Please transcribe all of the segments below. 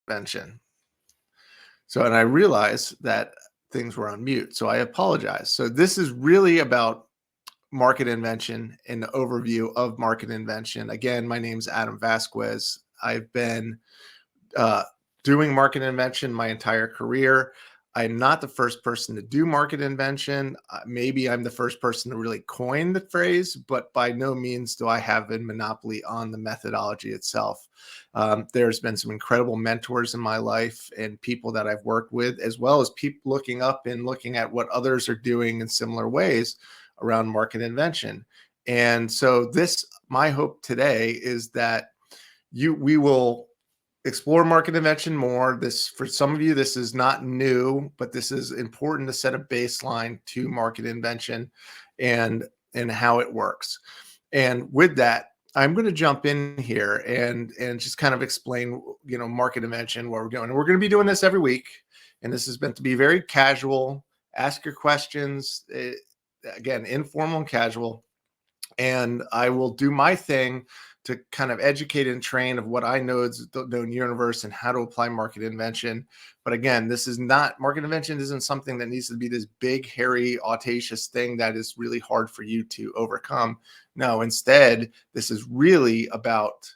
invention. So, and I realized that things were on mute. So I apologize. So this is really about market invention and the overview of market invention. Again, my name is Adam Vasquez. I've been uh, doing market invention my entire career. I'm not the first person to do market invention. Maybe I'm the first person to really coin the phrase, but by no means do I have a monopoly on the methodology itself. There's been some incredible mentors in my life and people that I've worked with, as well as people looking up and looking at what others are doing in similar ways around market invention. And so my hope today is that we will explore market invention more. This, for some of you, this is not new, but this is important to set a baseline to market invention and how it works. And with that, I'm going to jump in here and just kind of explain, market invention, what we're doing. And we're going to be doing this every week. And this is meant to be very casual. Ask your questions. Again, informal and casual. And I will do my thing to kind of educate and train of what I know is the known universe and how to apply market invention. But again, this is not, market invention isn't something that needs to be this big, hairy, audacious thing that is really hard for you to overcome. No, instead, this is really about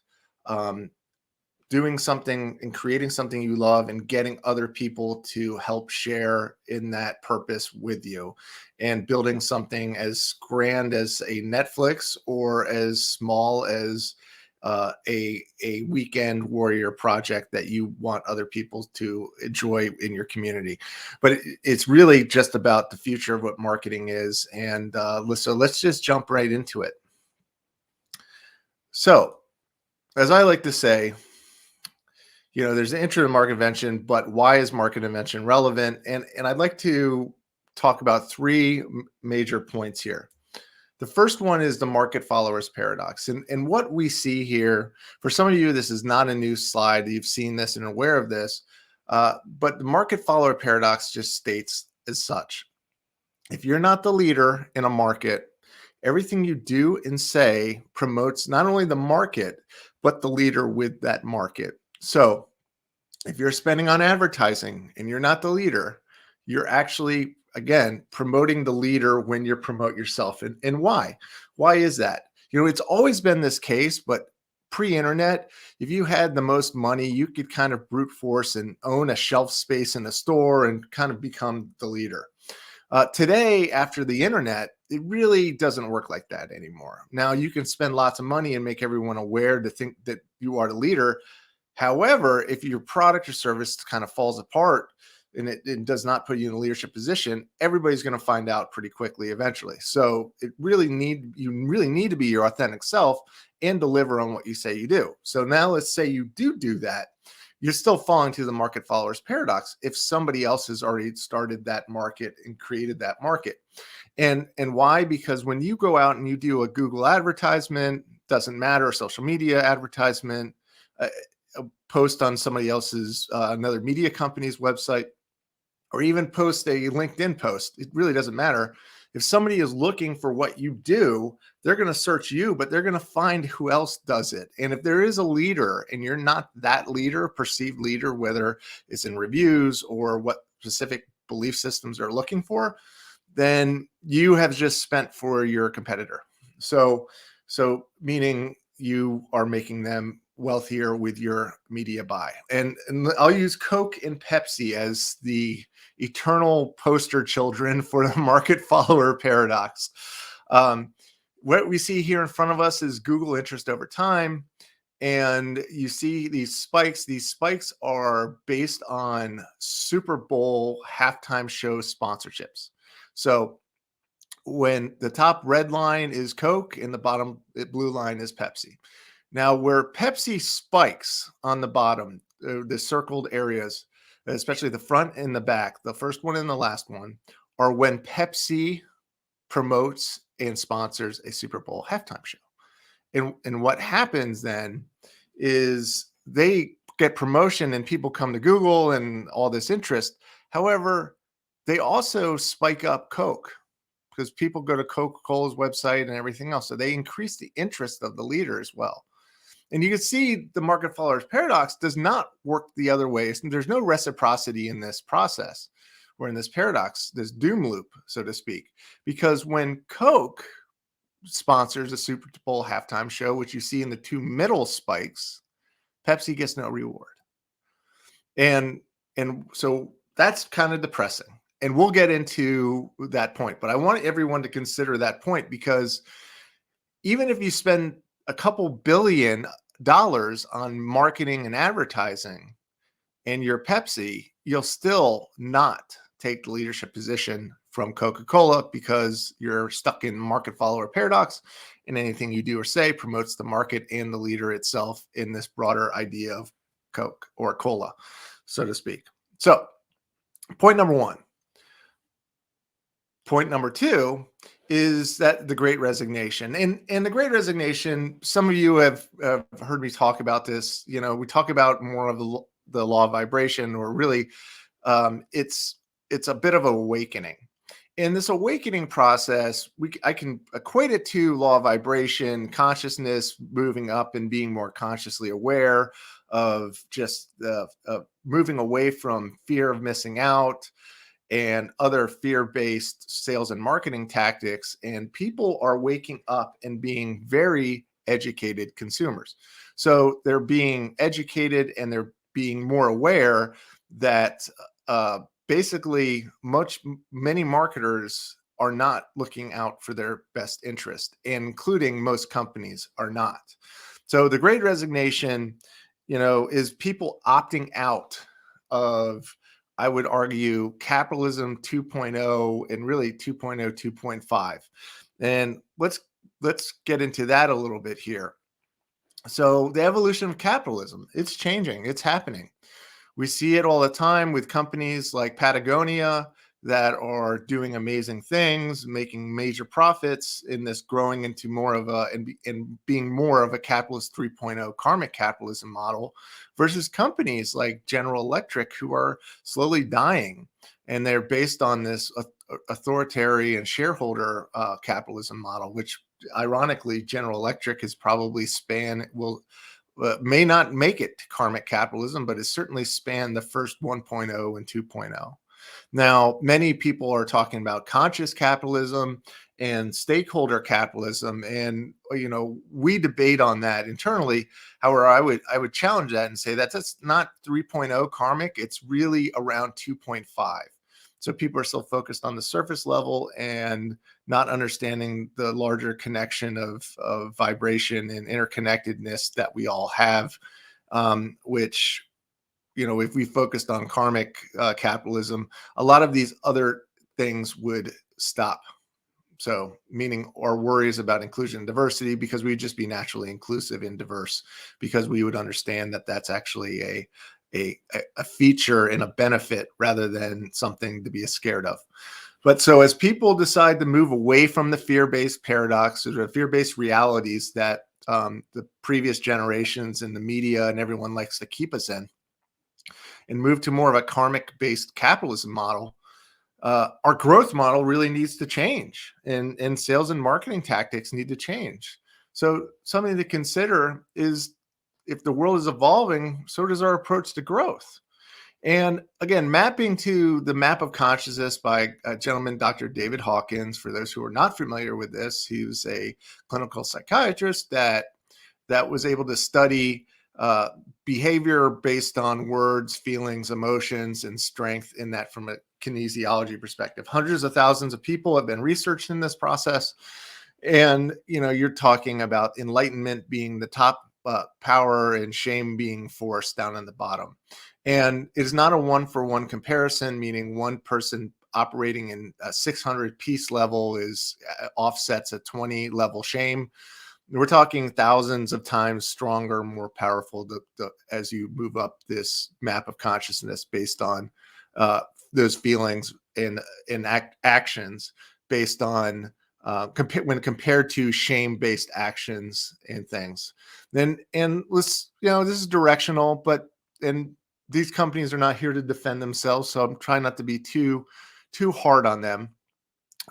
doing something and creating something you love and getting other people to help share in that purpose with you, and building something as grand as a Netflix or as small as a weekend warrior project that you want other people to enjoy in your community. But it's really just about the future of what marketing is. And so let's just jump right into it. So, as I like to say, there's an intro to market invention, but why is market invention relevant? And I'd like to talk about three major points here. The first one is the market followers paradox. And what we see here, for some of you, this is not a new slide. You've seen this and aware of this. But the market follower paradox just states as such. If you're not the leader in a market, everything you do and say promotes not only the market, but the leader with that market. So if you're spending on advertising and you're not the leader, you're actually, again, promoting the leader when you promote yourself. And why? Why is that? It's always been this case, but pre-internet, if you had the most money, you could kind of brute force and own a shelf space in a store and kind of become the leader. Today, after the internet, it really doesn't work like that anymore. Now, you can spend lots of money and make everyone aware to think that you are the leader. However, if your product or service kind of falls apart and it does not put you in a leadership position, everybody's going to find out pretty quickly eventually. So you really need to be your authentic self and deliver on what you say you do. So now let's say you do that. You're still falling to the market followers paradox if somebody else has already started that market and created that market. And why? Because when you go out and you do a Google advertisement, doesn't matter, social media advertisement, a post on somebody else's, another media company's website, or even post a LinkedIn post, it really doesn't matter. If somebody is looking for what you do, they're going to search you, but they're going to find who else does it. And if there is a leader and you're not that leader, perceived leader, whether it's in reviews or what specific belief systems they're looking for, then you have just spent for your competitor. So meaning you are making them wealthier with your media buy. And I'll use Coke and Pepsi as the eternal poster children for the market follower paradox. What we see here in front of us is Google interest over time. And you see these spikes. These spikes are based on Super Bowl halftime show sponsorships. So when the top red line is Coke and the bottom blue line is Pepsi. Now, where Pepsi spikes on the bottom, the circled areas, especially the front and the back, the first one and the last one, are when Pepsi promotes and sponsors a Super Bowl halftime show. And what happens then is they get promotion and people come to Google and all this interest. However, they also spike up Coke because people go to Coca-Cola's website and everything else. So they increase the interest of the leader as well. And you can see the market followers paradox does not work the other way. There's no reciprocity in this process, or in this paradox, this doom loop, so to speak. Because when Coke sponsors a Super Bowl halftime show, which you see in the two middle spikes, Pepsi gets no reward. And so that's kind of depressing. And we'll get into that point. But I want everyone to consider that point, because even if you spend a couple $billion on marketing and advertising and you're Pepsi, you'll still not take the leadership position from Coca-Cola, because you're stuck in market follower paradox, and anything you do or say promotes the market and the leader itself in this broader idea of Coke or cola, so to speak. So point number one. Point number two is that the Great Resignation, and the Great Resignation, some of you have heard me talk about this. We talk about more of the law of vibration, or really it's a bit of an awakening. In this awakening process, I can equate it to law of vibration, consciousness moving up and being more consciously aware of just moving away from fear of missing out and other fear-based sales and marketing tactics. And people are waking up and being very educated consumers. So they're being educated, and they're being more aware that basically many marketers are not looking out for their best interest, including most companies are not. So the Great Resignation, is people opting out of, I would argue, capitalism 2.0 and really 2.0, 2.5. And let's get into that a little bit here. So the evolution of capitalism, it's changing, it's happening. We see it all the time with companies like Patagonia that are doing amazing things, making major profits in this, growing into more of and being more of a capitalist 3.0 karmic capitalism model, versus companies like General Electric, who are slowly dying, and they're based on this authoritarian shareholder capitalism model, which ironically General Electric has probably may not make it to karmic capitalism, but has certainly spanned the first 1.0 and 2.0. Now, many people are talking about conscious capitalism and stakeholder capitalism, and we debate on that internally. However, I would challenge that and say that's not 3.0 karmic. It's really around 2.5. So people are still focused on the surface level and not understanding the larger connection of vibration and interconnectedness that we all have, which, if we focused on karmic capitalism, a lot of these other things would stop. So meaning our worries about inclusion and diversity, because we'd just be naturally inclusive and diverse, because we would understand that that's actually a feature and a benefit rather than something to be scared of. But so as people decide to move away from the fear-based paradox, or the fear-based realities that the previous generations and the media and everyone likes to keep us in, and move to more of a karmic-based capitalism model, our growth model really needs to change, and sales and marketing tactics need to change. So something to consider is, if the world is evolving, so does our approach to growth. And again, mapping to the map of consciousness by a gentleman, Dr. David Hawkins. For those who are not familiar with this, he was a clinical psychiatrist that was able to study behavior based on words, feelings, emotions, and strength in that from a kinesiology perspective. Hundreds of thousands of people have been researched in this process. And, you're talking about enlightenment being the top power and shame being force down in the bottom. And it is not a one-for-one comparison, meaning one person operating in a 600 piece level offsets a 20 level shame. We're talking thousands of times stronger, more powerful as you move up this map of consciousness based on those feelings and actions based on when compared to shame-based actions and things. And let's, this is directional, and these companies are not here to defend themselves, so I'm trying not to be too hard on them.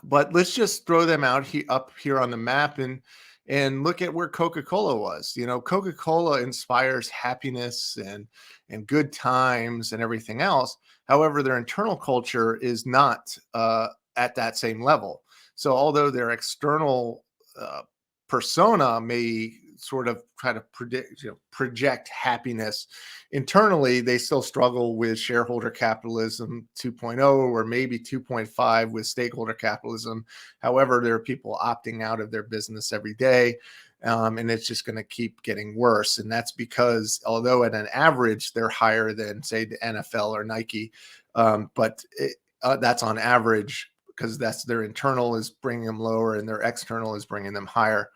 But let's just throw them out up here on the map, and And look at where Coca-Cola was. Coca-Cola inspires happiness and good times and everything else. However, their internal culture is not at that same level. So although their external uh, persona may sort of try to project happiness, internally they still struggle with shareholder capitalism 2.0 or maybe 2.5 with stakeholder capitalism. However, there are people opting out of their business every day, and it's just going to keep getting worse. And that's because although at an average they're higher than, say, the NFL or Nike, that's on average, because that's their internal is bringing them lower and their external is bringing them higher.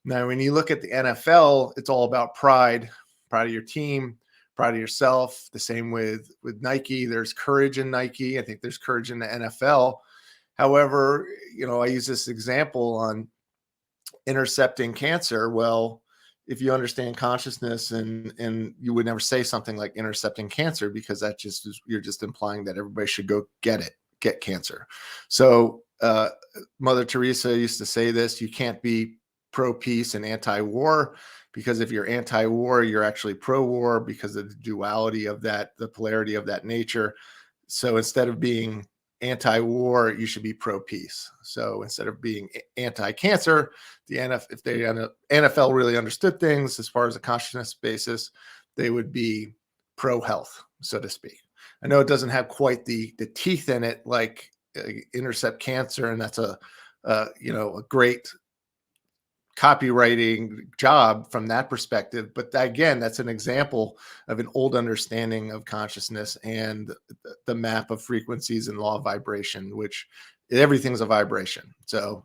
Now, when you look at the NFL, it's all about pride, pride of your team, pride of yourself. The same with Nike. There's courage in Nike. I think there's courage in the NFL. However, I use this example on intercepting cancer. Well, if you understand consciousness, and you would never say something like intercepting cancer, because that just is, you're just implying that everybody should go get cancer. So Mother Teresa used to say this: you can't be pro peace and anti-war, because if you're anti-war, you're actually pro-war, because of the duality of that, the polarity of that nature. So instead of being anti-war, you should be pro-peace. So instead of being anti-cancer, if the NFL really understood things as far as a consciousness basis, they would be pro-health, so to speak. I know it doesn't have quite the teeth in it like intercept cancer, and that's a great copywriting job from that perspective. But again, that's an example of an old understanding of consciousness and the map of frequencies and law of vibration, which everything's a vibration. So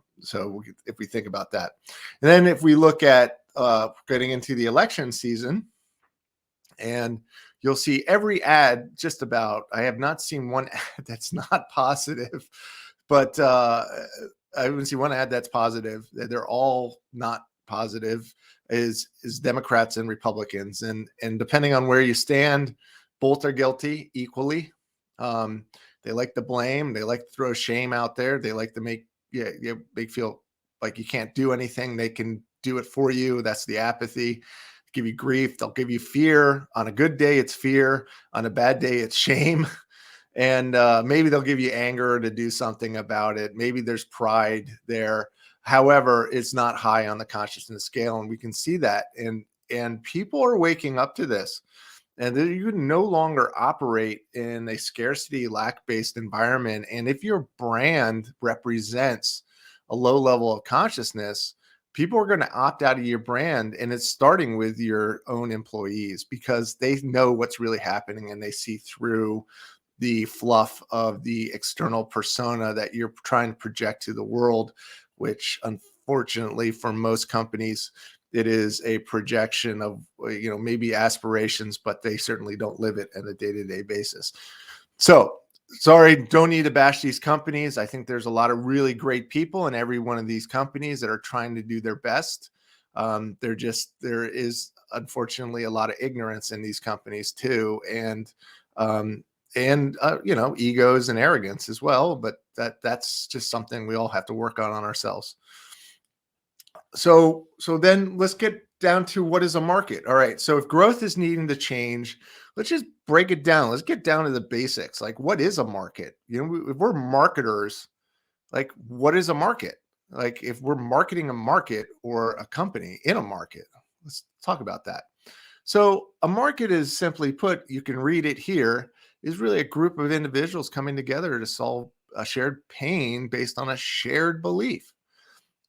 if we think about that, and then if we look at getting into the election season, and you'll see every ad, just about, I have not seen one ad that's not positive, but I haven't seen one ad that's positive. They're all not positive, is Democrats and Republicans. And depending on where you stand, both are guilty equally. They like to blame. They like to throw shame out there. They like to make feel like you can't do anything. They can do it for you. That's the apathy. Give you grief. They'll give you fear. On a good day, it's fear. On a bad day, it's shame. And maybe they'll give you anger to do something about it. Maybe there's pride there. However, it's not high on the consciousness scale, and we can see that. And people are waking up to this, and you no longer operate in a scarcity, lack-based environment. And if your brand represents a low level of consciousness, people are going to opt out of your brand. And it's starting with your own employees, because they know what's really happening and they see through the fluff of the external persona that you're trying to project to the world, which unfortunately for most companies, it is a projection of, maybe aspirations, but they certainly don't live it on a day-to-day basis. So sorry, don't need to bash these companies. I think there's a lot of really great people in every one of these companies that are trying to do their best. There is unfortunately a lot of ignorance in these companies too. And egos and arrogance as well, but that's just something we all have to work on ourselves. So then let's get down to what is a market. All right, so if growth is needing to change, let's just break it down. Let's get down to the basics. Like, what is a market? If we're marketers, like, what is a market? Like, if we're marketing a market or a company in a market, let's talk about that. So a market is, simply put, you can read it here, is really a group of individuals coming together to solve a shared pain based on a shared belief.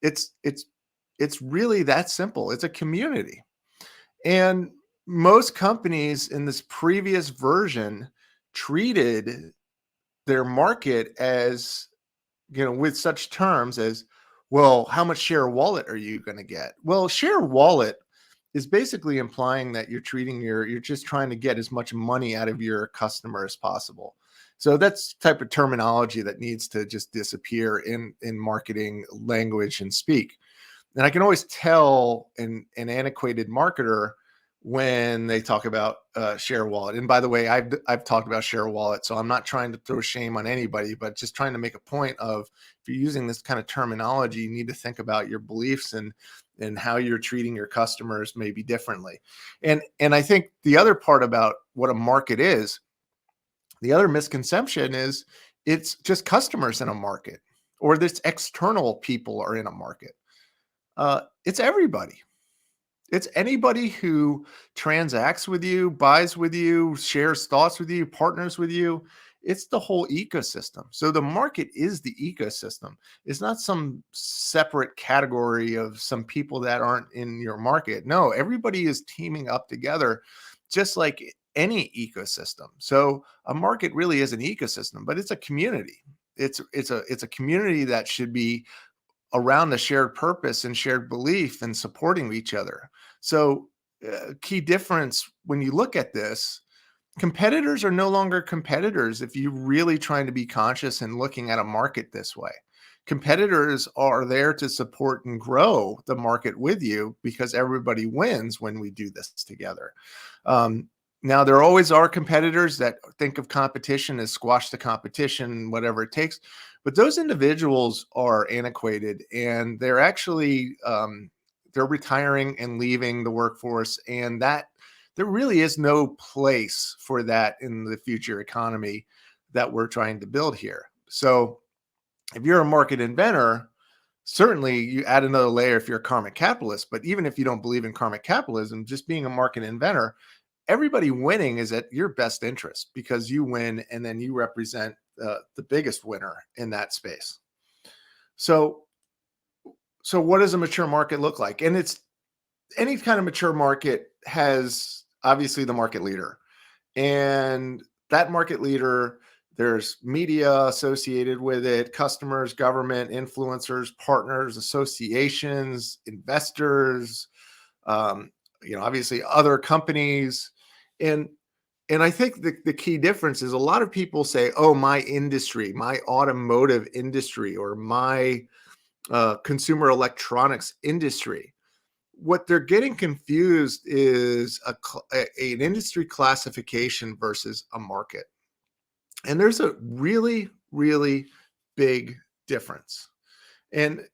It's really that simple. It's a community. And most companies in this previous version treated their market as, with such terms as, well, how much share of wallet are you going to get? Well, share of wallet is basically implying that you're just trying to get as much money out of your customer as possible. So that's type of terminology that needs to just disappear in marketing language and speak. And I can always tell an antiquated marketer when they talk about share wallet. And by the way, I've talked about share wallet, so I'm not trying to throw shame on anybody, but just trying to make a point of, if you're using this kind of terminology, you need to think about your beliefs and and how you're treating your customers maybe differently. And I think the other part about what a market is, the other misconception is it's just customers in a market, or this external people are in a market. It's everybody. It's anybody who transacts with you, buys with you, shares thoughts with you, partners with you. It's the whole ecosystem. So the market is the ecosystem. It's not some separate category of some people that aren't in your market. No, everybody is teaming up together, just like any ecosystem. So a market really is an ecosystem, but it's a community. It's a community that should be around a shared purpose and shared belief and supporting each other. So, key difference when you look at this, competitors are no longer competitors if you're really trying to be conscious and looking at a market this way. Competitors are there to support and grow the market with you because everybody wins when we do this together. Um, Now, there always are competitors that think of competition as squash the competition, whatever it takes. But those individuals are antiquated, and they're actually they're retiring and leaving the workforce, and that there really is no place for that in the future economy that we're trying to build here. So if you're a market inventor, certainly you add another layer if you're a karmic capitalist. But even if you don't believe in karmic capitalism, just being a market inventor, everybody winning is at your best interest because you win and then you represent the biggest winner in that space. So, so what does a mature market look like? And it's any kind of mature market has obviously the market leader, and that market leader, there's media associated with it, customers, government, influencers, partners, associations, investors, um, obviously other companies. And I think the key difference is a lot of people say, oh, my industry, my automotive industry, or my consumer electronics industry. What they're getting confused is an industry classification versus a market. And there's a really, really big difference. And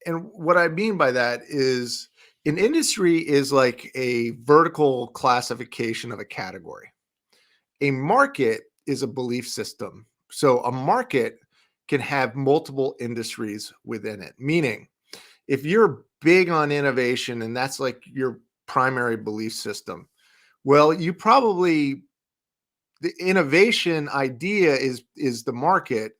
what I mean by that is an industry is like a vertical classification of a category. A market is a belief system. So a market can have multiple industries within it, meaning if you're big on innovation and that's like your primary belief system, well, you probably, the innovation idea is the market,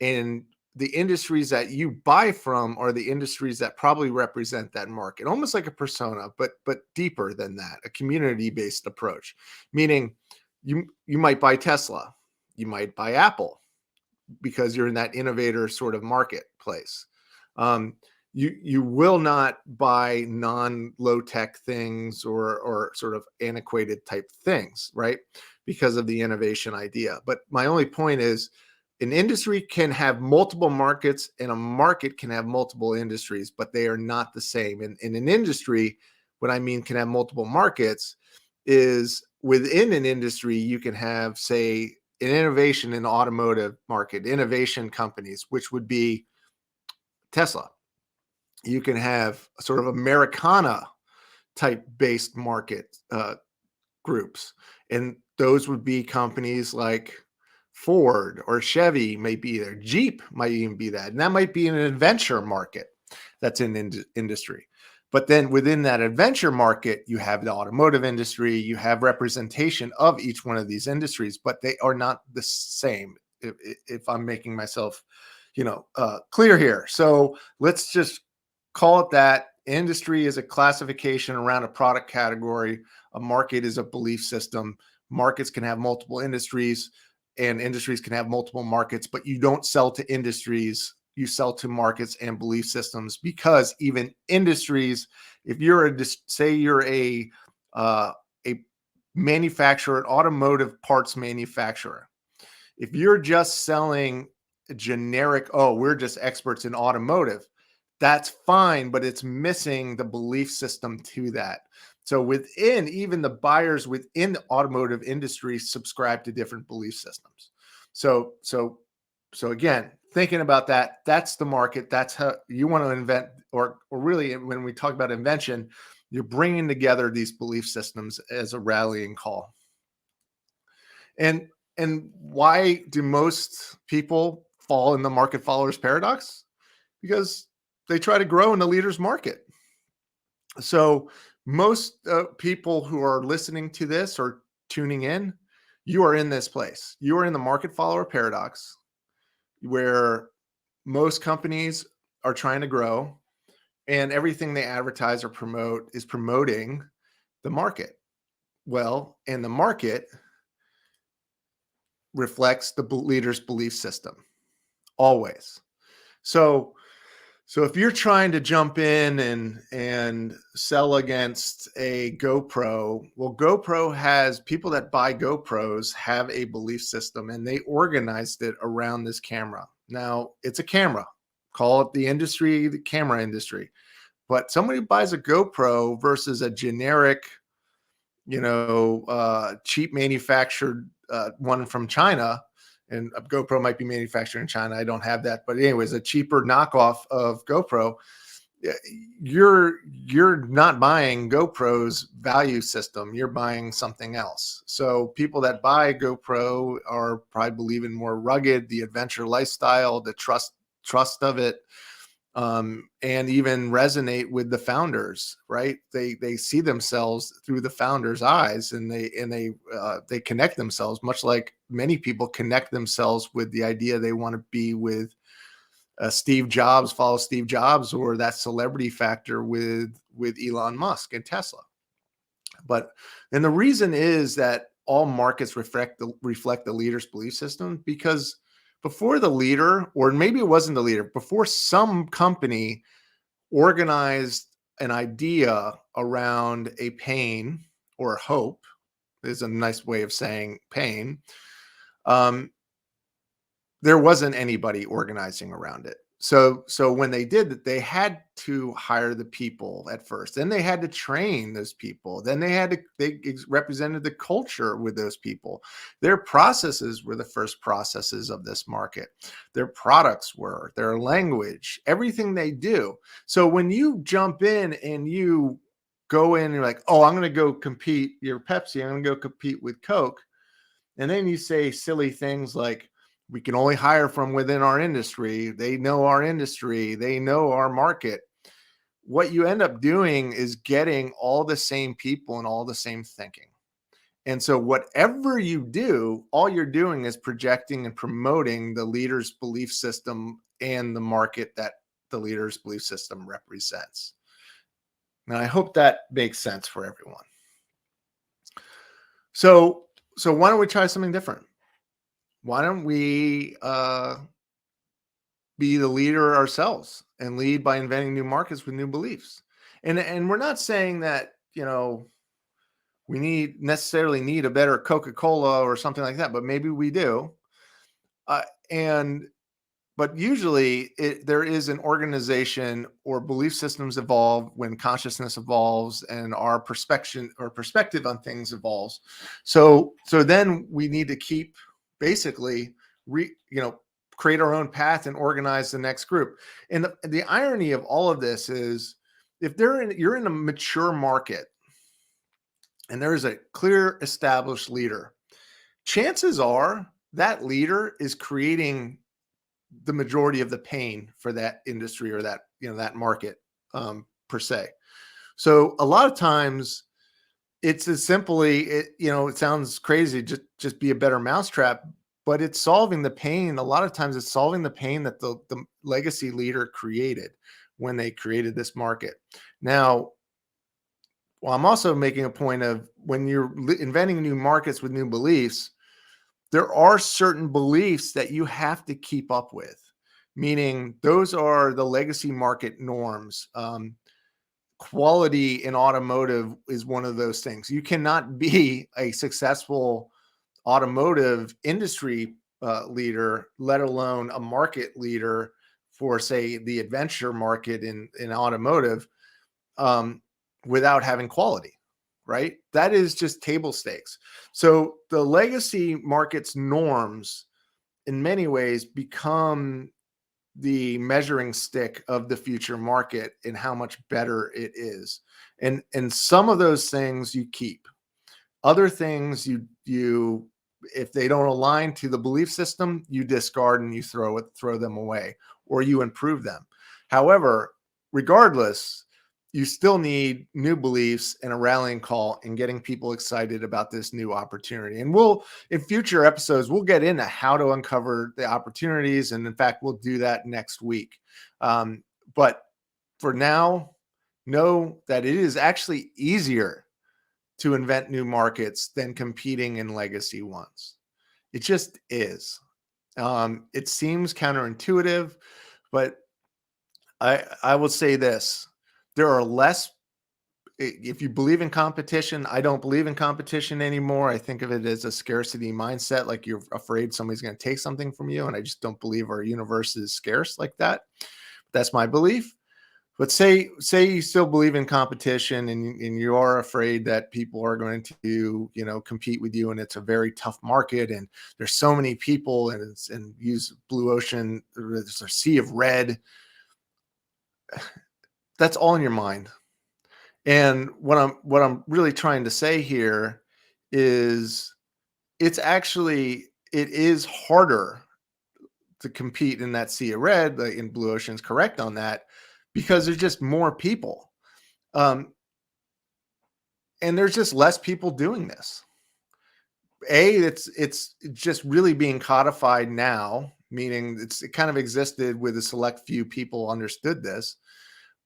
and the industries that you buy from are the industries that probably represent that market, almost like a persona, but deeper than that, a community-based approach, meaning you might buy Tesla, you might buy Apple because you're in that innovator sort of marketplace. You will not buy non-low tech things or sort of antiquated type things, right? Because of the innovation idea. But my only point is an industry can have multiple markets and a market can have multiple industries, but they are not the same. And in an industry, what I mean can have multiple markets is within an industry, you can have, say, an innovation in the automotive market, innovation companies, which would be Tesla. You can have sort of Americana type based market groups. And those would be companies like Ford or Chevy may be there. Jeep might even be that. And that might be an adventure market that's in industry. But then within that adventure market, you have the automotive industry, you have representation of each one of these industries, but they are not the same. If I'm making myself, clear here. So let's just call it that. Industry is a classification around a product category. A market is a belief system. Markets can have multiple industries and industries can have multiple markets, but you don't sell to industries. You sell to markets and belief systems, because even industries, if you're say you're a manufacturer, an automotive parts manufacturer, if you're just selling generic, oh, we're just experts in automotive, that's fine, but it's missing the belief system to that. So within, even the buyers within the automotive industry subscribe to different belief systems. So again, thinking about that, that's the market. That's how you want to invent, or really, when we talk about invention, you're bringing together these belief systems as a rallying call. And why do most people fall in the market followers paradox? Because they try to grow in the leader's market. So most people who are listening to this or tuning in, you are in this place. You are in the market follower paradox, where most companies are trying to grow, and everything they advertise or promote is promoting the market. Well, and the market reflects the leader's belief system always. So if you're trying to jump in and sell against a GoPro, well, GoPro has people that buy GoPros have a belief system, and they organized it around this camera. Now, it's a camera. Call it the industry, the camera industry. But somebody who buys a GoPro versus a generic, cheap manufactured one from China, and a GoPro might be manufactured in China. I don't have that, but anyways, a cheaper knockoff of GoPro. You're not buying GoPro's value system. You're buying something else. So people that buy GoPro are probably believe in more rugged, the adventure lifestyle, the trust of it, and even resonate with the founders, right? They see themselves through the founders' eyes, and they connect themselves, much like many people connect themselves with the idea they want to be with Steve Jobs, follow Steve Jobs, or that celebrity factor with Elon Musk and Tesla. And the reason is that all markets reflect the leader's belief system, because before the leader, or maybe it wasn't the leader, before some company organized an idea around a pain or hope, is a nice way of saying pain, there wasn't anybody organizing around it. So when they did that, they had to hire the people at first. Then they had to train those people. Then they represented the culture with those people. Their processes were the first processes of this market. Their products were, their language, everything they do. So when you jump in and you go in and you're like, oh, I'm going to go compete, you're Pepsi, I'm going to go compete with Coke. And then you say silly things like, we can only hire from within our industry. They know our industry. They know our market. What you end up doing is getting all the same people and all the same thinking. And so whatever you do, all you're doing is projecting and promoting the leader's belief system and the market that the leader's belief system represents. And I hope that makes sense for everyone. So why don't we try something different? Why don't we be the leader ourselves and lead by inventing new markets with new beliefs? And we're not saying that, we necessarily need a better Coca-Cola or something like that, but maybe we do. But usually there is an organization, or belief systems evolve when consciousness evolves and our perspective on things evolves. So then we need to keep basically create our own path and organize the next group. And the irony of all of this is, if you're in a mature market and there is a clear established leader, chances are that leader is creating the majority of the pain for that industry or that market per se. So a lot of times it's as simply, it sounds crazy, just be a better mousetrap, but it's solving the pain. A lot of times it's solving the pain that the legacy leader created when they created this market. Now, well, I'm also making a point of, when you're inventing new markets with new beliefs, there are certain beliefs that you have to keep up with, meaning those are the legacy market norms. Quality in automotive is one of those things. You cannot be a successful automotive industry leader, let alone a market leader for, say, the adventure market in automotive, without having quality, right? That is just table stakes. So the legacy market's norms in many ways become the measuring stick of the future market and how much better it is. And some of those things you keep. Other things you if they don't align to the belief system, you discard and you throw them away, or you improve them. However, regardless, you still need new beliefs and a rallying call and getting people excited about this new opportunity. And we'll, in future episodes, we'll get into how to uncover the opportunities. And in fact, we'll do that next week. But for now, know that it is actually easier to invent new markets than competing in legacy ones. It just is. It seems counterintuitive, but I will say this: there are less. If you believe in competition, I don't believe in competition anymore. I think of it as a scarcity mindset, like you're afraid somebody's going to take something from you, and I just don't believe our universe is scarce like that. That's my belief. But say you still believe in competition, and you are afraid that people are going to compete with you, and it's a very tough market, and there's so many people, and use blue ocean, there's a sea of red. That's all in your mind. And what I'm really trying to say here is it is harder to compete in that sea of red. In blue ocean's correct on that, because there's just more people. And there's just less people doing this. It's just really being codified now, meaning it kind of existed with a select few people understood this,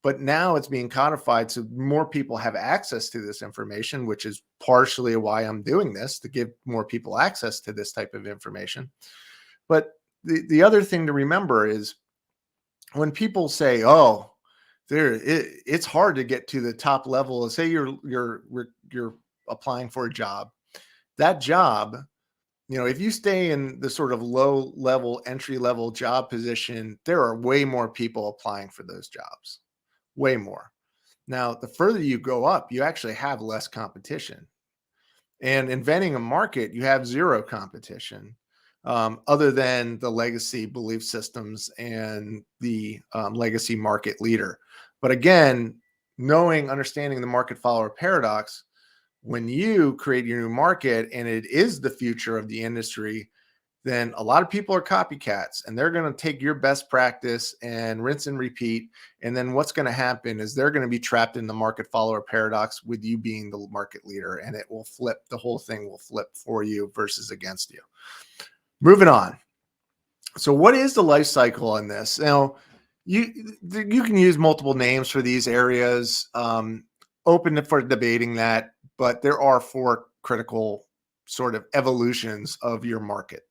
but now it's being codified so more people have access to this information, which is partially why I'm doing this, to give more people access to this type of information. But the other thing to remember is when people say, "Oh, it's hard to get to the top level," say you're applying for a job. That job, if you stay in the sort of low level, entry level job position, there are way more people applying for those jobs, way more. Now, the further you go up, you actually have less competition. And inventing a market, you have zero competition, other than the legacy belief systems and the legacy market leader. But again, understanding the market follower paradox, when you create your new market and it is the future of the industry, then a lot of people are copycats, and they're going to take your best practice and rinse and repeat. And then what's going to happen is they're going to be trapped in the market follower paradox with you being the market leader, and it will flip. The whole thing will flip for you versus against you. Moving on. So what is the life cycle on this? Now, you can use multiple names for these areas. Open for debating that, but there are 4 critical sort of evolutions of your market.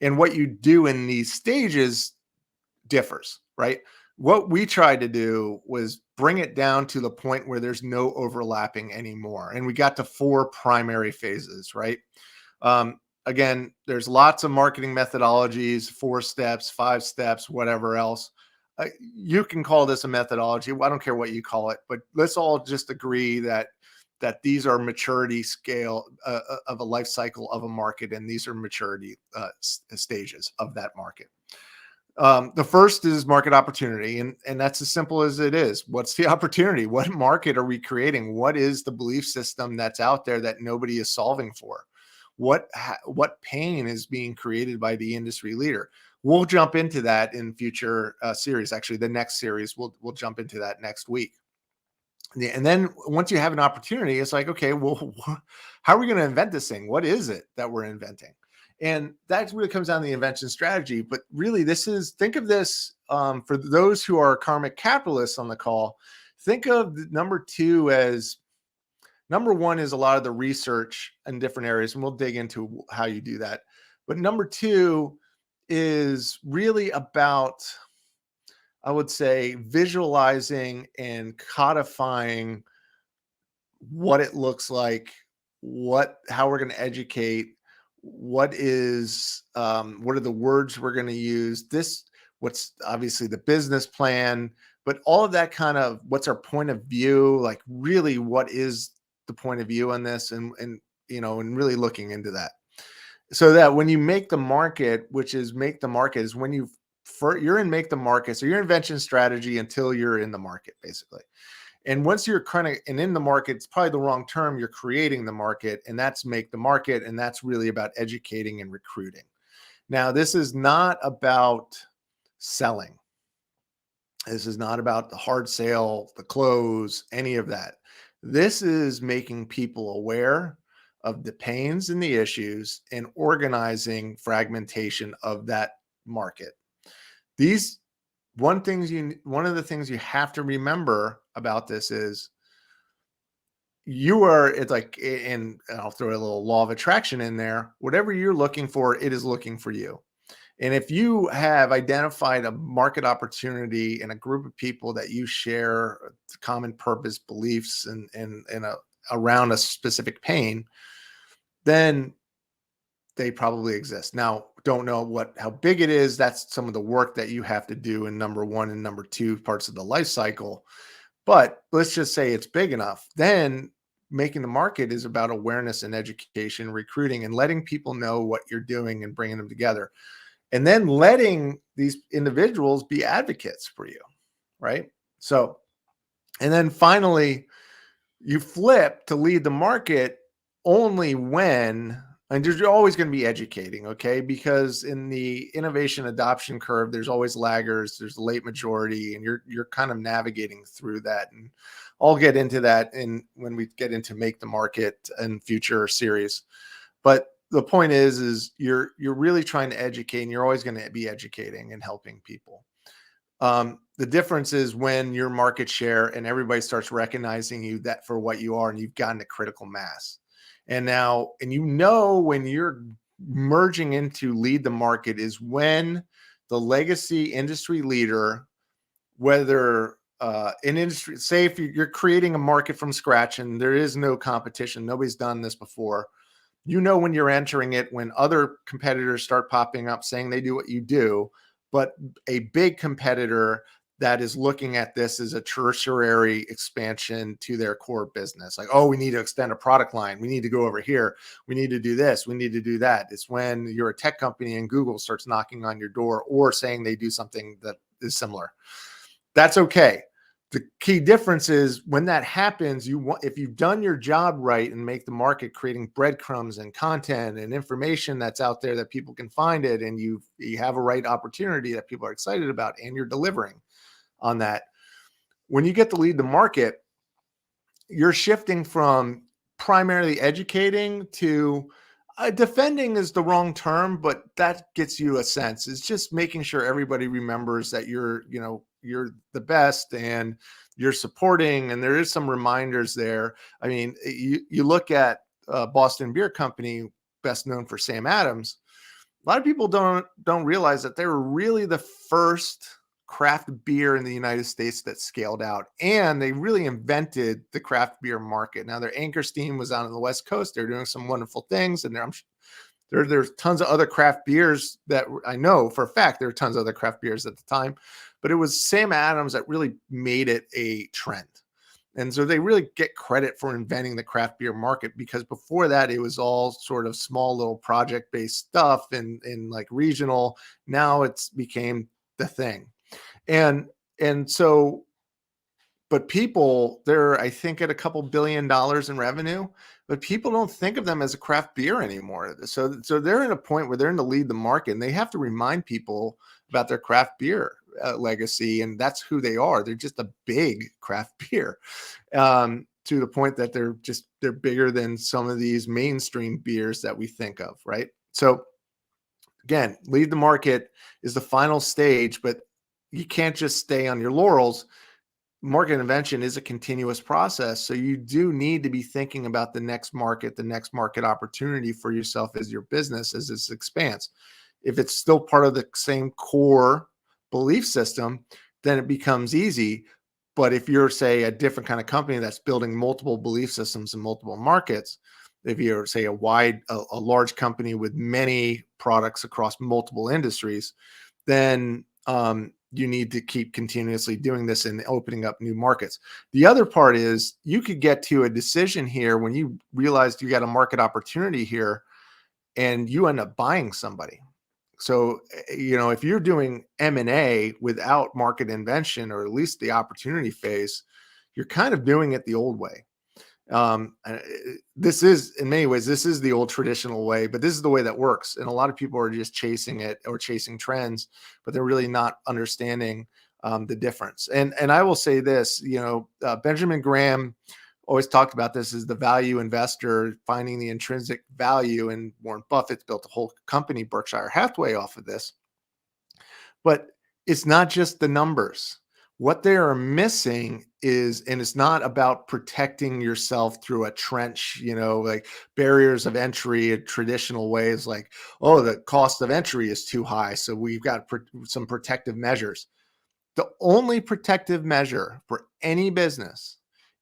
And what you do in these stages differs, right? What we tried to do was bring it down to the point where there's no overlapping anymore. And we got to 4 primary phases, right? Again, there's lots of marketing methodologies, 4 steps, 5 steps, whatever else. You can call this a methodology. I don't care what you call it, but let's all just agree that these are maturity scale of a life cycle of a market, and these are maturity stages of that market. The first is market opportunity, and that's as simple as it is. What's the opportunity? What market are we creating? What is the belief system that's out there that nobody is solving for? What pain is being created by the industry leader? We'll jump into that in future series. Actually, the next series, we'll jump into that next week. And then once you have an opportunity, it's like, okay, well, how are we going to invent this thing? What is it that we're inventing? And that really comes down to the invention strategy. But really, think of this for those who are karmic capitalists on the call. Think of number 2 as number 1 is a lot of the research in different areas, and we'll dig into how you do that. But number 2 is really about, I would say, visualizing and codifying what it looks like, how we're going to educate, what are the words we're going to use, what's obviously the business plan, but all of that kind of what's our point of view, like really what is the point of view on this, and really looking into that. So that when you make the market, is when you you're in make the market. So your invention strategy until you're in the market, basically. And once you're kind of and in the market, it's probably the wrong term. You're creating the market, and that's make the market. And that's really about educating and recruiting. Now, this is not about selling. This is not about the hard sale, the close, any of that. This is making people aware of the pains and the issues and organizing fragmentation of that market. These one of the things you have to remember about this is it's like, and I'll throw a little law of attraction in there. Whatever you're looking for, it is looking for you. And if you have identified a market opportunity in a group of people that you share common purpose, beliefs, around a specific pain, then they probably exist. Now, don't know how big it is. That's some of the work that you have to do in number one and number two parts of the life cycle. But let's just say it's big enough. Then making the market is about awareness and education, recruiting, and letting people know what you're doing and bringing them together. And then letting these individuals be advocates for you, right? So, and then finally, you flip to lead the market only when, and you're always going to be educating, okay? Because in the innovation adoption curve, there's always laggers, there's the late majority, and you're kind of navigating through that. And I'll get into that when we get into Make the Market and future series. But the point is you're really trying to educate, and you're always going to be educating and helping people. The difference is when your market share and everybody starts recognizing you that for what you are, and you've gotten to critical mass. And when you're merging into lead the market is when the legacy industry leader, whether in industry, say if you're creating a market from scratch and there is no competition, nobody's done this before. When you're entering it, when other competitors start popping up saying they do what you do, but a big competitor that is looking at this as a tertiary expansion to their core business. Like, oh, we need to extend a product line. We need to go over here. We need to do this. We need to do that. It's when you're a tech company and Google starts knocking on your door or saying they do something that is similar. That's okay. The key difference is when that happens, if you've done your job right and make the market creating breadcrumbs and content and information that's out there that people can find it, and you have a right opportunity that people are excited about, and you're delivering on that. When you get to lead the market, you're shifting from primarily educating to defending is the wrong term, but that gets you a sense. It's just making sure everybody remembers that you're the best and you're supporting, and there is some reminders there. I mean, you look at Boston Beer Company, best known for Sam Adams. A lot of people don't realize that they were really the first craft beer in the United States that scaled out, and they really invented the craft beer market. Now, their anchor steam was out on the West Coast. They're doing some wonderful things, and there's tons of other craft beers that I know for a fact there are tons of other craft beers at the time, but it was Sam Adams that really made it a trend. And so they really get credit for inventing the craft beer market, because before that, it was all sort of small little project-based stuff and like regional. Now it's became the thing. And so, but people, they're, I think, at a couple $2 billion in revenue, but people don't think of them as a craft beer anymore. So they're in a point where they're in the lead the market, and they have to remind people about their craft beer legacy, and that's who they are. They're just a big craft beer, to the point that they're bigger than some of these mainstream beers that we think of, right? So again, lead the market is the final stage, but you can't just stay on your laurels. Market invention is a continuous process. So you do need to be thinking about the next market opportunity for yourself as your business as this expands. If it's still part of the same core belief system, then it becomes easy. But if you're, say, a different kind of company that's building multiple belief systems in multiple markets, if you're, say, a large company with many products across multiple industries, then you need to keep continuously doing this and opening up new markets. The other part is you could get to a decision here when you realize you got a market opportunity here and you end up buying somebody. So, if you're doing M&A without market invention, or at least the opportunity phase, you're kind of doing it the old way. This is, in many ways, this is the old traditional way, but this is the way that works. And a lot of people are just chasing it or chasing trends, but they're really not understanding the difference. And I will say this, Benjamin Graham always talked about this as the value investor, finding the intrinsic value. And Warren Buffett's built a whole company, Berkshire Hathaway, off of this. But it's not just the numbers. What they are missing is, and it's not about protecting yourself through a trench, like barriers of entry in traditional ways, like, oh, the cost of entry is too high, so we've got some protective measures. The only protective measure for any business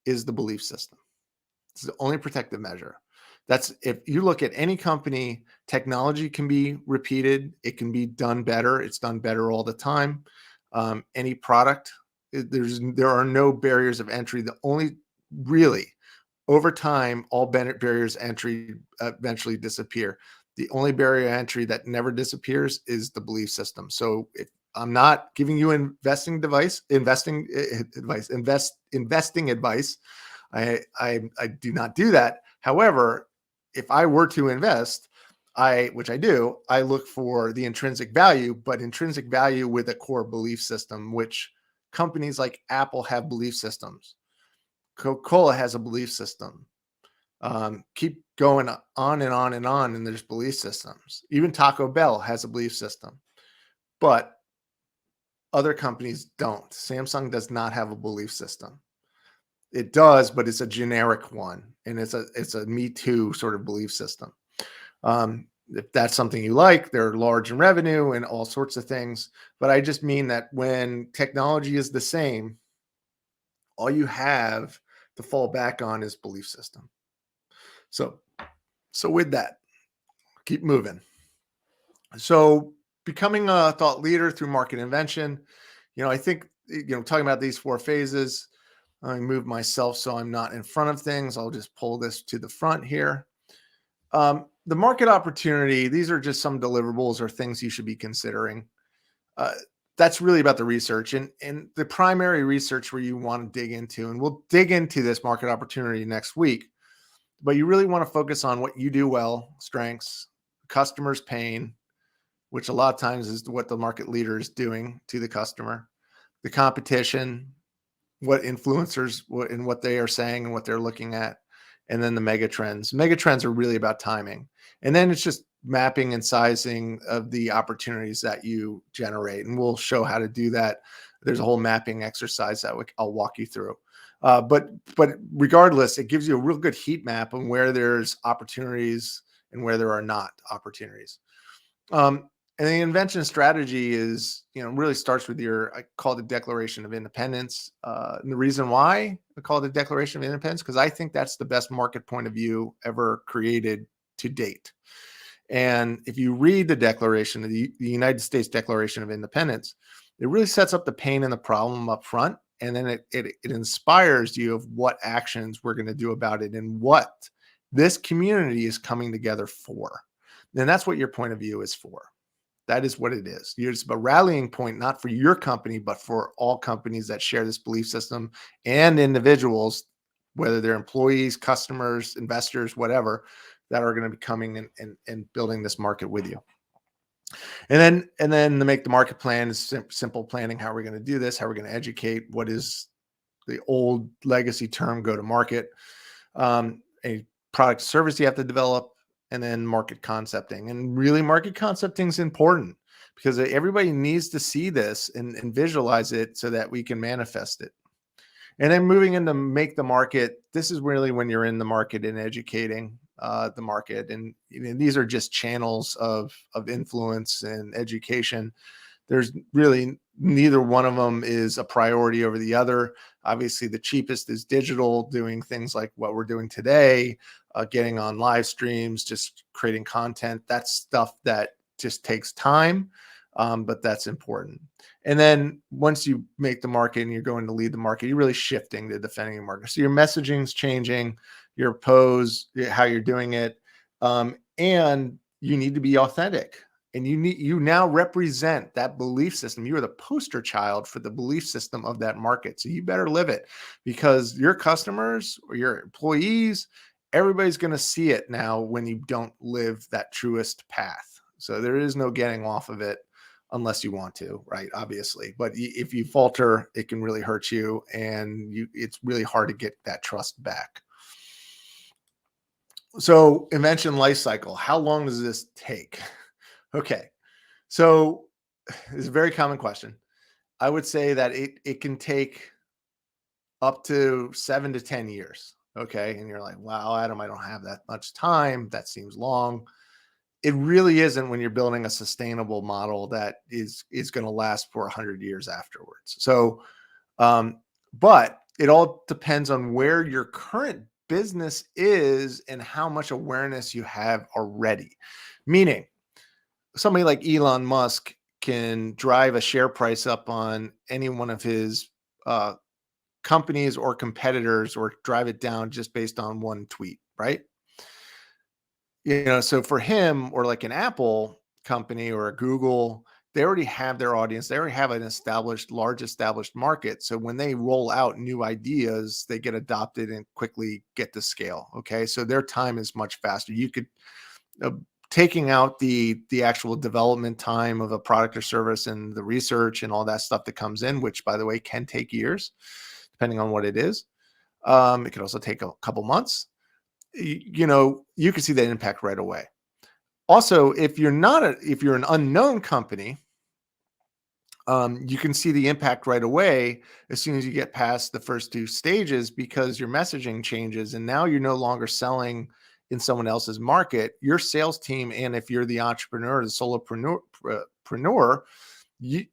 is the belief system. It's the only protective measure. That's, if you look at any company, technology can be repeated. It can be done better. It's done better all the time. Any product, there are no barriers of entry. The only, really, over time, all barriers entry eventually disappear. The only barrier entry that never disappears is the belief system. So if I'm not giving you investing advice. I do not do that. However, if I were to invest, which I do, I look for the intrinsic value, but intrinsic value with a core belief system, which companies like Apple have belief systems. Coca-Cola has a belief system. Keep going on and on and on, and there's belief systems. Even Taco Bell has a belief system, but other companies don't. Samsung does not have a belief system. It does, but it's a generic one, and it's a Me Too sort of belief system. If that's something you like, they're large in revenue and all sorts of things. But I just mean that when technology is the same, all you have to fall back on is belief system. So with that, keep moving. So becoming a thought leader through market invention, I think, talking about these 4 phases, I move myself so I'm not in front of things. I'll just pull this to the front here. The market opportunity, these are just some deliverables or things you should be considering. That's really about the research and the primary research where you want to dig into. And we'll dig into this market opportunity next week. But you really want to focus on what you do well, strengths, customers' pain, which a lot of times is what the market leader is doing to the customer, the competition, what influencers and what they are saying and what they're looking at, and then the mega trends. Mega trends are really about timing. And then it's just mapping and sizing of the opportunities that you generate. And we'll show how to do that. There's a whole mapping exercise that I'll walk you through. But regardless, it gives you a real good heat map on where there's opportunities and where there are not opportunities. And the invention strategy is, really starts with I call it the Declaration of Independence. And the reason why I call it the Declaration of Independence, because I think that's the best market point of view ever created to date. And if you read the Declaration, the United States Declaration of Independence, it really sets up the pain and the problem up front. And then it inspires you of what actions we're going to do about it and what this community is coming together for. And that's what your point of view is for. That is what it is. It's a rallying point, not for your company, but for all companies that share this belief system and individuals, whether they're employees, customers, investors, whatever, that are going to be coming and building this market with you. And then to make the market plan is simple planning. How are we going to do this? How are we going to educate? What is the old legacy term, go to market? A product service you have to develop, and then market concepting. And really, market concepting is important because everybody needs to see this and visualize it so that we can manifest it. And then moving into make the market, this is really when you're in the market and educating the market. And these are just channels of influence and education. There's really neither one of them is a priority over the other. Obviously, the cheapest is digital, doing things like what we're doing today, getting on live streams, just creating content. That's stuff that just takes time, but that's important. And then once you make the market and you're going to lead the market, you're really shifting to defending the market. So your messaging is changing, your pose, how you're doing it, and you need to be authentic. and you now represent that belief system. You are the poster child for the belief system of that market. So you better live it, because your customers or your employees, everybody's going to see it now when you don't live that truest path. So there is no getting off of it unless you want to, right? Obviously, but if you falter, it can really hurt you, and it's really hard to get that trust back. So invention life cycle, how long does this take? Okay. So it's a very common question. I would say that it can take up to 7 to 10 years. Okay. And you're like, wow, Adam, I don't have that much time. That seems long. It really isn't when you're building a sustainable model that is going to last for 100 years afterwards. So, but it all depends on where your current business is and how much awareness you have already. Meaning, somebody like Elon Musk can drive a share price up on any one of his uh, companies or competitors, or drive it down just based on one tweet, right? So for him, or like an Apple company or a Google, they already have their audience. They already have an large established market. So when they roll out new ideas, they get adopted and quickly get to scale. Okay. So their time is much faster. You could, uh, taking out the actual development time of a product or service and the research and all that stuff that comes in, which by the way, can take years, depending on what it is. It could also take a couple months. You can see that impact right away. Also, if you're an unknown company, you can see the impact right away as soon as you get past the first two stages, because your messaging changes and now you're no longer selling in someone else's market. Your sales team, and if you're the entrepreneur, the solopreneur, you,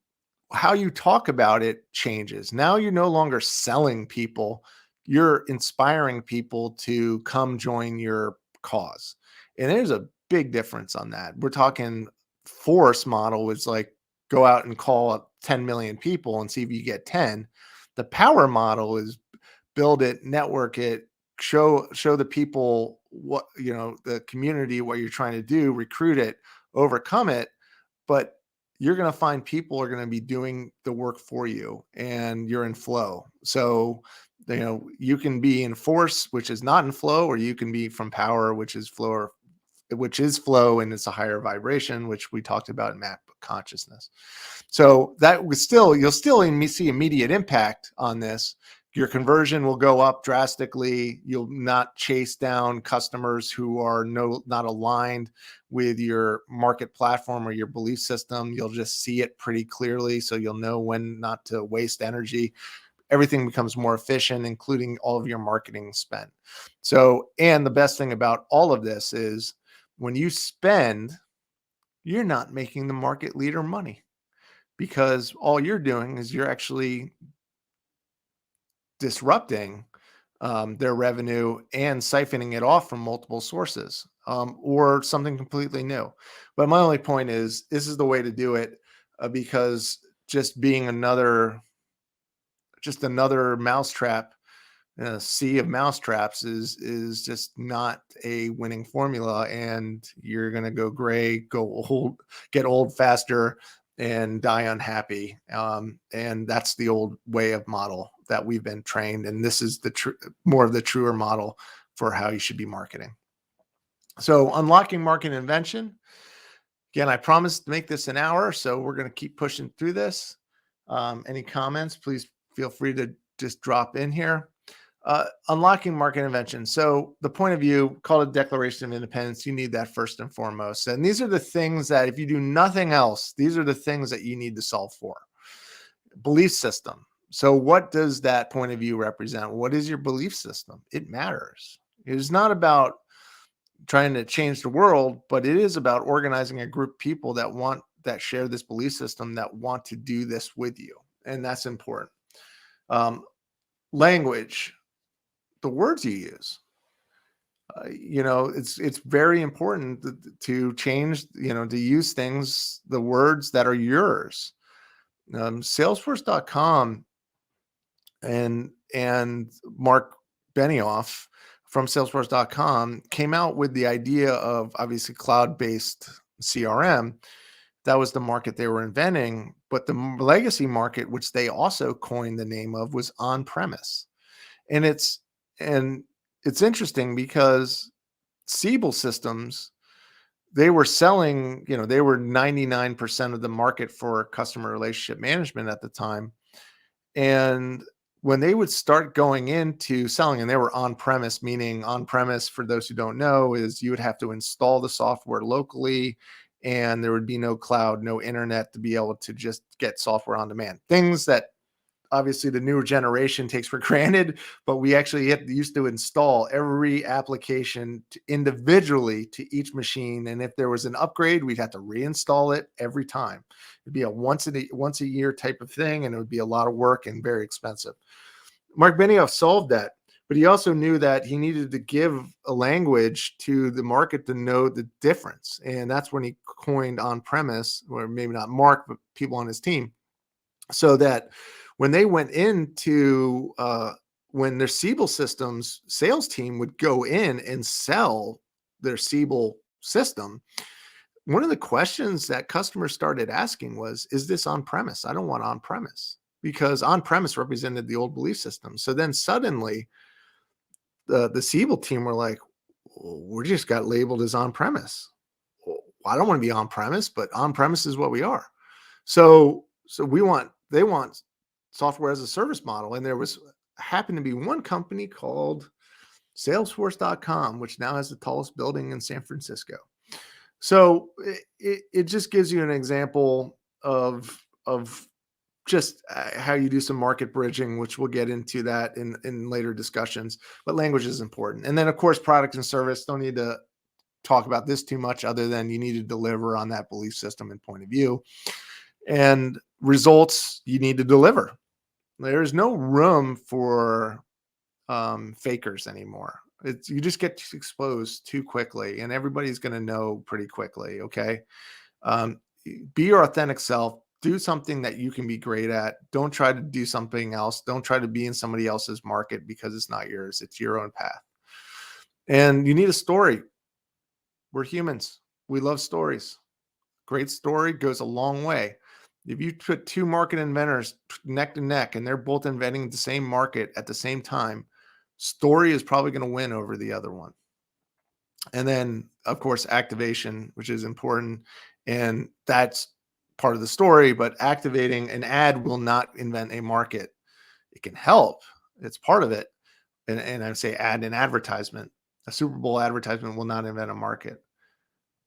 how you talk about it changes. Now you're no longer selling people, you're inspiring people to come join your cause. And there's a big difference on that. We're talking force model is like, go out and call 10 million people and see if you get 10. The power model is build it, network it, show the people what, the community, what you're trying to do, recruit it, overcome it. But you're going to find people are going to be doing the work for you, and you're in flow. So, you can be in force, which is not in flow, or you can be from power, which is flow, and it's a higher vibration, which we talked about in map consciousness. So that was you'll still see immediate impact on this. Your conversion will go up drastically. You'll not chase down customers who are not aligned with your market platform or your belief system. You'll just see it pretty clearly, so you'll know when not to waste energy. Everything becomes more efficient, including all of your marketing spend. So, and the best thing about all of this is when you spend, you're not making the market leader money, because all you're doing is you're actually disrupting their revenue and siphoning it off from multiple sources, or something completely new. But my only point is, this is the way to do it, because just being another mousetrap in a sea of mousetraps is just not a winning formula, and you're going to go gray, go old, get old faster, and die unhappy. And that's the old way of model that we've been trained. And this is more of the truer model for how you should be marketing. So unlocking market invention. Again, I promised to make this an hour, so we're going to keep pushing through this. Any comments, please feel free to just drop in here. Unlocking market invention. So the point of view, called a Declaration of Independence, you need that first and foremost. And these are the things that, if you do nothing else, these are the things that you need to solve for. Belief system. So what does that point of view represent? What is your belief system? It matters. It is not about trying to change the world, but it is about organizing a group of people that share this belief system, that want to do this with you. And that's important. Language, the words you use. It's very important to change, to use the words that are yours. Salesforce.com and Mark Benioff from Salesforce.com came out with the idea of, obviously, cloud-based CRM. That was the market they were inventing. But the legacy market, which they also coined the name of, was on premise. And and it's interesting because Siebel Systems, they were selling, they were 99% of the market for customer relationship management at the time. And when they would start going into selling, and they were on premise, meaning on premise, for those who don't know, is you would have to install the software locally, and there would be no cloud, no internet to be able to just get software on demand. Things that obviously the newer generation takes for granted, but we actually used to install every application individually to each machine. And if there was an upgrade, we'd have to reinstall it every time. It'd be a once a year type of thing, and it would be a lot of work and very expensive. Mark Benioff solved that, but he also knew that he needed to give a language to the market to know the difference. And that's when he coined on premise, or maybe not Mark, but people on his team, so that when they went into when their Siebel Systems sales team would go in and sell their Siebel system, one of the questions that customers started asking was, is this on premise? I don't want on premise, because on premise represented the old belief system. So then suddenly the Siebel team were like, we just got labeled as on premise. I don't want to be on premise, but on premise is what we are. So they want software as a service model. And there happened to be one company called Salesforce.com, which now has the tallest building in San Francisco. So it just gives you an example of just how you do some market bridging, which we'll get into that in later discussions. But language is important. And then, of course, product and service. Don't need to talk about this too much, other than you need to deliver on that belief system and point of view. And results, you need to deliver. There's no room for fakers anymore. You just get exposed too quickly, and everybody's going to know pretty quickly. Okay. Be your authentic self. Do something that you can be great at. Don't try to do something else. Don't try to be in somebody else's market, because it's not yours. It's your own path. And you need a story. We're humans. We love stories. Great story goes a long way. If you put two market inventors neck to neck and they're both inventing the same market at the same time, story is probably going to win over the other one. And then, of course, activation, which is important. And that's part of the story, but activating an ad will not invent a market. It can help. It's part of it. And I say ad and advertisement. A Super Bowl advertisement will not invent a market.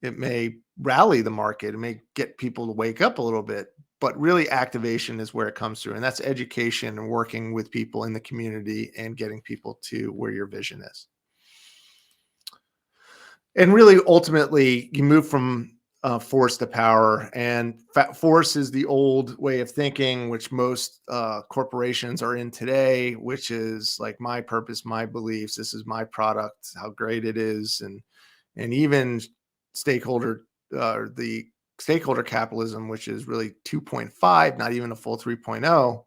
It may rally the market. It may get people to wake up a little bit, but really activation is where it comes through. And that's education and working with people in the community and getting people to where your vision is. And really, ultimately, you move from force to power. And force is the old way of thinking, which most corporations are in today, which is like my purpose, my beliefs. This is my product, how great it is. And even the stakeholder capitalism, which is really 2.5, not even a full 3.0,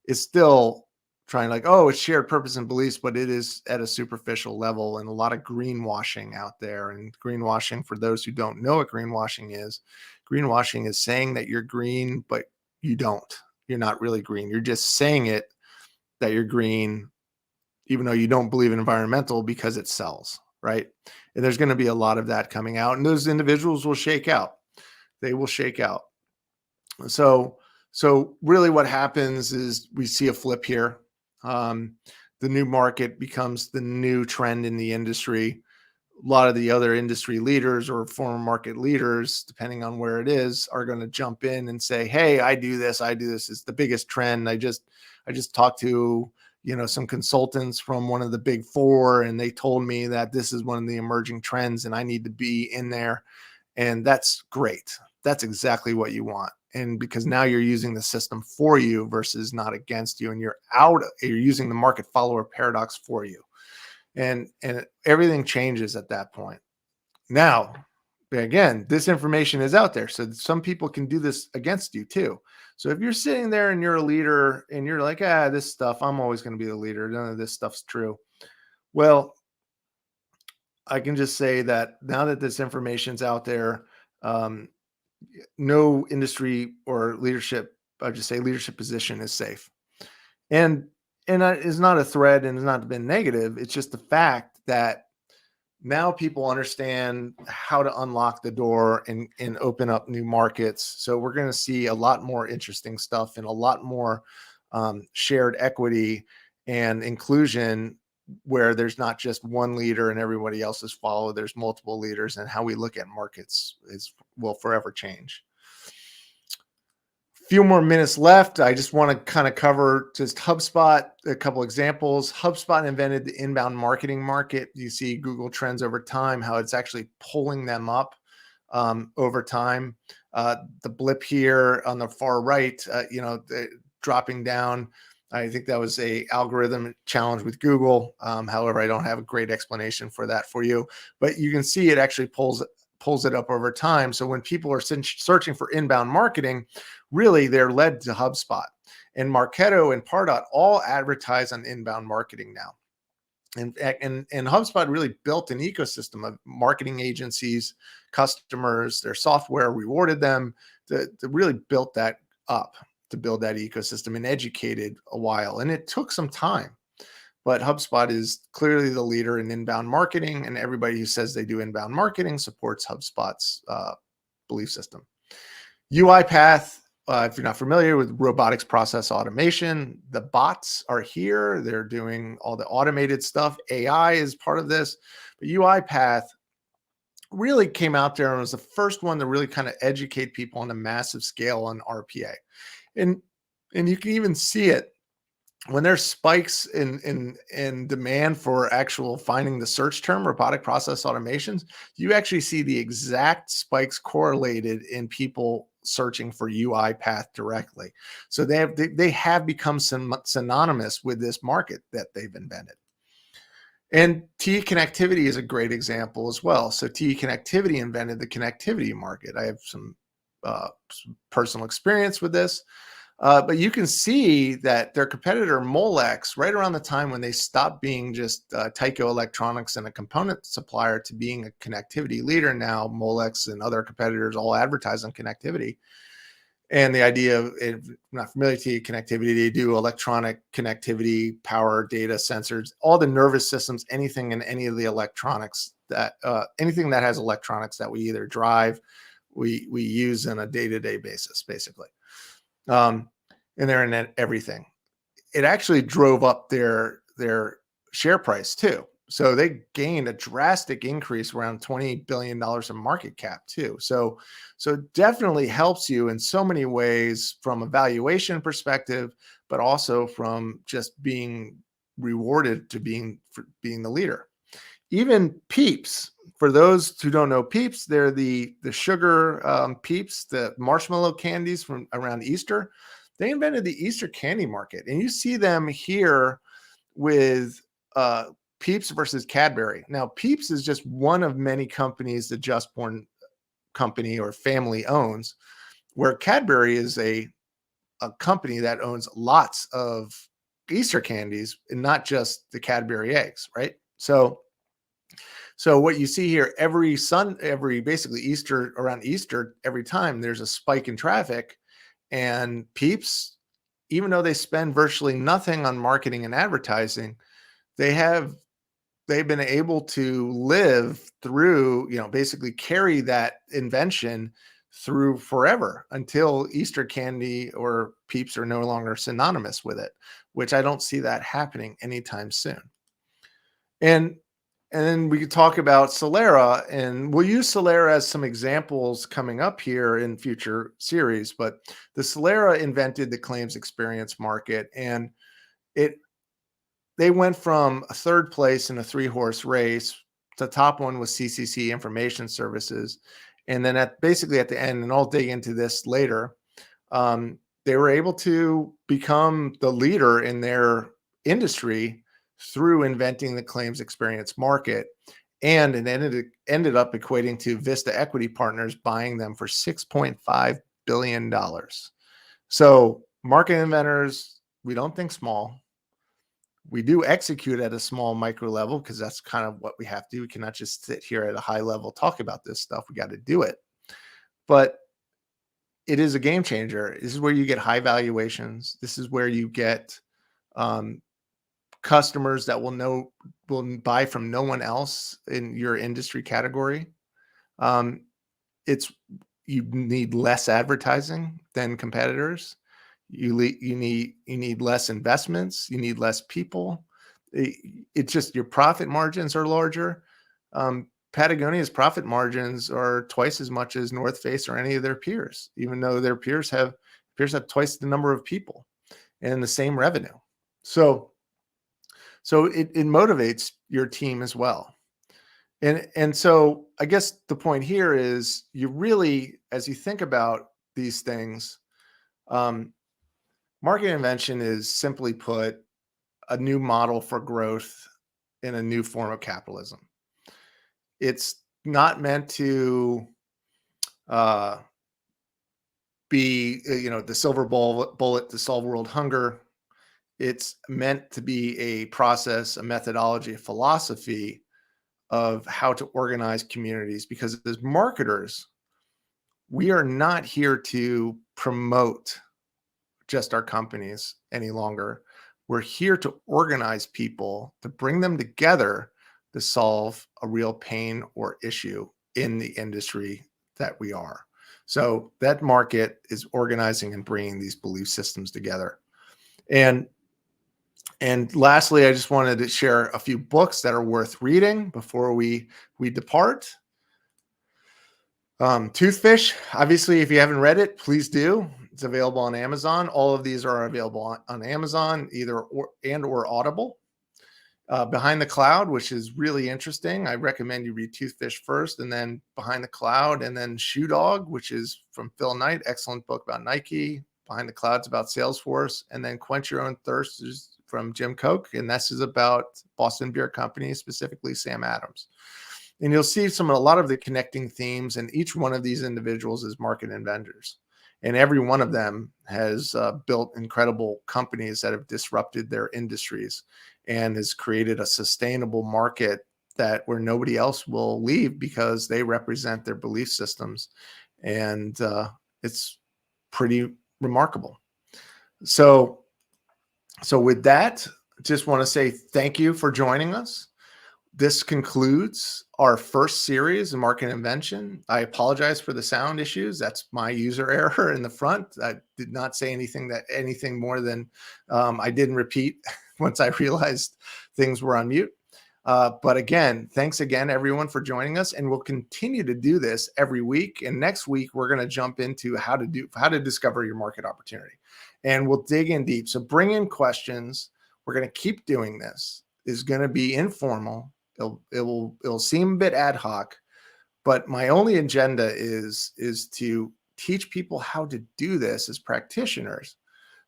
is still trying, like, oh, it's shared purpose and beliefs, but it is at a superficial level, and a lot of greenwashing out there. And greenwashing, for those who don't know what greenwashing is saying that you're green, but you don't. You're not really green. You're just saying it that you're green, even though you don't believe in environmental, because it sells, right? And there's going to be a lot of that coming out, and those individuals will shake out. They will shake out. So really what happens is we see a flip here. The new market becomes the new trend in the industry. A lot of the other industry leaders or former market leaders, depending on where it is, are going to jump in and say, hey, I do this. It's the biggest trend. I just talked to, some consultants from one of the big four, and they told me that this is one of the emerging trends and I need to be in there. And that's great. That's exactly what you want. And because now you're using the system for you versus not against you, and you're using the market follower paradox for you. And everything changes at that point. Now, again, this information is out there. So some people can do this against you too. So if you're sitting there and you're a leader and you're like, this stuff, I'm always going to be the leader. None of this stuff's true. Well, I can just say that now that this information's out there, No industry or leadership, I just say leadership position is safe. And that is not a threat and it's not been negative. It's just the fact that now people understand how to unlock the door and open up new markets. So we're going to see a lot more interesting stuff and a lot more shared equity and inclusion, where there's not just one leader and everybody else is followed. There's multiple leaders, and how we look at markets is will forever change. Few more minutes left. I just want to kind of cover just HubSpot, a couple examples. HubSpot invented the inbound marketing market. You see Google Trends over time, how it's actually pulling them up over time. The blip here on the far right, dropping down. I think that was a algorithm challenge with Google. However, I don't have a great explanation for that for you, but you can see it actually pulls it up over time. So when people are searching for inbound marketing, really they're led to HubSpot. And Marketo and Pardot all advertise on inbound marketing now. And HubSpot really built an ecosystem of marketing agencies, customers, their software rewarded them to really built that up, to build that ecosystem, and educated a while. And it took some time. But HubSpot is clearly the leader in inbound marketing, and everybody who says they do inbound marketing supports HubSpot's belief system. UiPath, if you're not familiar with robotics process automation, the bots are here. They're doing all the automated stuff. AI is part of this. But UiPath really came out there and was the first one to really kind of educate people on a massive scale on RPA. And you can even see it when there's spikes in demand for actual finding the search term robotic process automations. You actually see the exact spikes correlated in people searching for UiPath directly. So they have become synonymous with this market that they've invented. And TE Connectivity is a great example as well. So TE Connectivity invented the connectivity market. I have some personal experience with this. But you can see that their competitor Molex, right around the time when they stopped being just Tyco Electronics and a component supplier to being a connectivity leader, now Molex and other competitors all advertise on connectivity. And the idea of, if you're not familiar to connectivity, they do electronic connectivity, power, data, sensors, all the nervous systems, anything in any of the electronics that anything that has electronics that we either drive, we use on a day-to-day basis, basically. And they're in everything. It actually drove up their share price too. So they gained a drastic increase, around $20 billion in market cap too. So definitely helps you in so many ways from a valuation perspective, but also from just being rewarded to being the leader. Even Peeps, for those who don't know Peeps, they're the sugar Peeps, the marshmallow candies from around Easter. They invented the Easter candy market, and you see them here with Peeps versus Cadbury. Now, Peeps is just one of many companies the Just Born company or family owns, where Cadbury is a company that owns lots of Easter candies and not just the Cadbury eggs, right? So what you see here, every basically Easter, around Easter, every time there's a spike in traffic, and Peeps, even though they spend virtually nothing on marketing and advertising, they've been able to live through, basically carry that invention through forever until Easter candy or Peeps are no longer synonymous with it, which I don't see that happening anytime soon. And then we could talk about Solera, and we'll use Solera as some examples coming up here in future series. But the Solera invented the claims experience market, and they went from a third place in a 3-horse race. The top one was CCC Information Services, and then basically at the end, and I'll dig into this later, they were able to become the leader in their industry through inventing the claims experience market. And it ended up equating to Vista Equity Partners buying them for $6.5 billion. So market inventors, we don't think small. We do execute at a small micro level because that's kind of what we have to do. We cannot just sit here at a high level, talk about this stuff. We got to do it. But it is a game changer. This is where you get high valuations. This is where you get um, customers that will buy from no one else in your industry category. Um, it's you need less advertising than competitors. You need less investments. You need less people. It's just your profit margins are larger. Patagonia's profit margins are twice as much as North Face or any of their peers, even though their peers have twice the number of people and the same revenue. So it motivates your team as well. And so I guess the point here is you really, as you think about these things, um, market invention is simply put a new model for growth in a new form of capitalism. It's not meant to uh, be, the silver bullet to solve world hunger. It's meant to be a process, a methodology, a philosophy of how to organize communities. Because as marketers, we are not here to promote just our companies any longer. We're here to organize people, to bring them together to solve a real pain or issue in the industry that we are. So that market is organizing and bringing these belief systems together. And lastly, I just wanted to share a few books that are worth reading before we depart. Toothfish, obviously, if you haven't read it, please do. It's available on Amazon. All of these are available on Amazon, either or Audible. Behind the Cloud, which is really interesting. I recommend you read Toothfish first, and then Behind the Cloud, and then Shoe Dog, which is from Phil Knight. Excellent book about Nike. Behind the Cloud's about Salesforce, and then Quench Your Own Thirst is from Jim Koch, and this is about Boston Beer Company, specifically Sam Adams. And you'll see a lot of the connecting themes, and each one of these individuals is market inventors. And every one of them has built incredible companies that have disrupted their industries and has created a sustainable market where nobody else will leave because they represent their belief systems. And it's pretty remarkable. So with that, just want to say thank you for joining us. This concludes our first series of Market Invention. I apologize for the sound issues. That's my user error in the front. I did not say anything more than I didn't repeat once I realized things were on mute. But again, thanks again, everyone, for joining us. And we'll continue to do this every week. And next week, we're going to jump into how to discover your market opportunity. And we'll dig in deep. So bring in questions. We're going to keep doing this. It's going to be informal. It'll seem a bit ad hoc, but my only agenda is to teach people how to do this as practitioners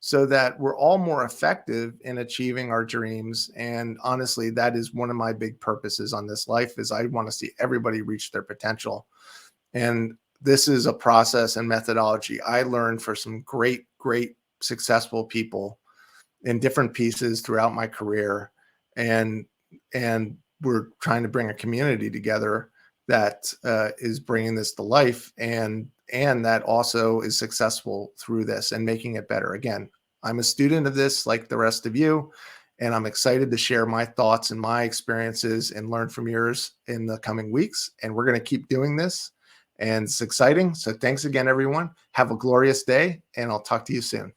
so that we're all more effective in achieving our dreams. And honestly, that is one of my big purposes on this life is I want to see everybody reach their potential. And this is a process and methodology I learned for some great successful people in different pieces throughout my career. And we're trying to bring a community together that is bringing this to life and that also is successful through this and making it better. Again, I'm a student of this like the rest of you, and I'm excited to share my thoughts and my experiences and learn from yours in the coming weeks. And we're going to keep doing this, and it's exciting. So thanks again, everyone. Have a glorious day, and I'll talk to you soon.